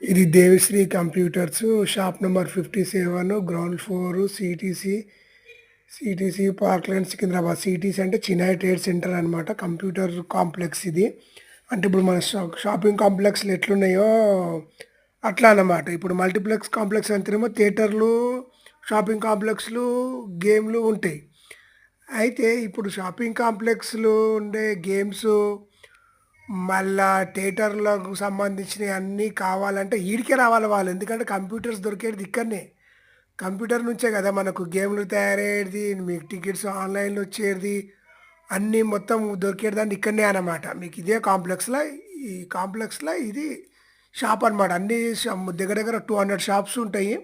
ఇది Devisri computers shop number 57 ground floor CTC Park Lane Secunderabad. CTC అంటే Chenoy trade centre అనమాట. Computer complex ఇది. అంటే ఇప్పుడు మన షాపింగ్ కాంప్లెక్స్లు ఎట్లున్నాయో అట్లా అన్నమాట. ఇప్పుడు మల్టీప్లెక్స్ కాంప్లెక్స్ అంటేనేమో థియేటర్లు, షాపింగ్ కాంప్లెక్స్లు, గేమ్లు ఉంటాయి. అయితే ఇప్పుడు షాపింగ్ కాంప్లెక్స్లు ఉండే గేమ్స్, మళ్ళా థియేటర్లకు సంబంధించినవి అన్నీ కావాలంటే ఈడికే రావాలి వాళ్ళు. ఎందుకంటే కంప్యూటర్స్ దొరికేది ఇక్కడనే. కంప్యూటర్ నుంచే కదా మనకు గేమ్లు తయారయ్యేది, మీకు టికెట్స్ ఆన్లైన్లో వచ్చేది, అన్నీ మొత్తం దొరికేదాన్ని ఇక్కడనే అనమాట. మీకు ఇదే కాంప్లెక్స్లో, ఈ కాంప్లెక్స్లో ఇది షాప్ అనమాట. అన్ని దగ్గర దగ్గర 200 షాప్స్ ఉంటాయి.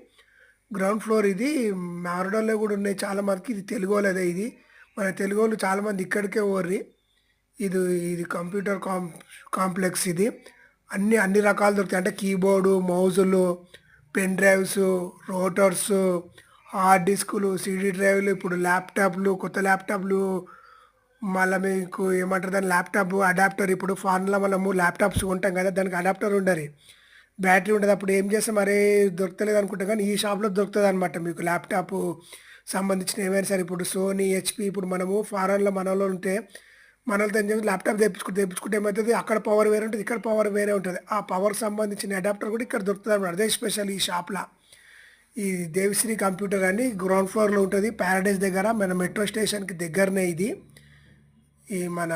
గ్రౌండ్ ఫ్లోర్ ఇది. మారడంలో కూడా ఉన్నాయి చాలా మందికి. ఇది తెలుగు వాళ్ళదే. ఇది మన తెలుగు వాళ్ళు చాలామంది ఇక్కడికే ఓర్రి. ఇది ఇది కంప్యూటర్ కాంప్లెక్స్ ఇది. అన్ని రకాలు దొరుకుతాయి. అంటే కీబోర్డు, మౌజులు, పెన్ డ్రైవ్స్, రోటర్స్, హార్డ్ డిస్కులు, సీడీ డ్రైవ్లు, ఇప్పుడు ల్యాప్టాప్లు, కొత్త ల్యాప్టాప్లు, మళ్ళీ మీకు ఏమంటారు దాని ల్యాప్టాప్ అడాప్టర్. ఇప్పుడు ఫాన్లో మనము ల్యాప్టాప్స్ కొంటాం కదా, దానికి అడాప్టర్ ఉండరు, బ్యాటరీ ఉండదు. అప్పుడు ఏం చేస్తాం, మరే దొరకలేదు అనుకుంటాం, కానీ ఈ షాప్లో దొరుకుతుంది అనమాట. మీకు ల్యాప్టాప్ సంబంధించిన ఏమైనా సరే, ఇప్పుడు సోనీ, హెచ్పి, ఇప్పుడు మనము ఫారెన్లో మనలో ఉంటే మనలతో ఏం చేసి ల్యాప్టాప్ తెప్పించుకుంటే ఏమవుతుంది, అక్కడ పవర్ వేరే ఉంటుంది, ఇక్కడ పవర్ వేరే ఉంటుంది. ఆ పవర్ సంబంధించిన అడాప్టర్ కూడా ఇక్కడ దొరుకుతుంది అనమాట. అదే స్పెషల్ ఈ షాప్లో. ఈ దేవిశ్రీ కంప్యూటర్ అని గ్రౌండ్ ఫ్లోర్లో ఉంటుంది, ప్యారడైజ్ దగ్గర, మన మెట్రో స్టేషన్కి దగ్గరనే ఇది. ఈ మన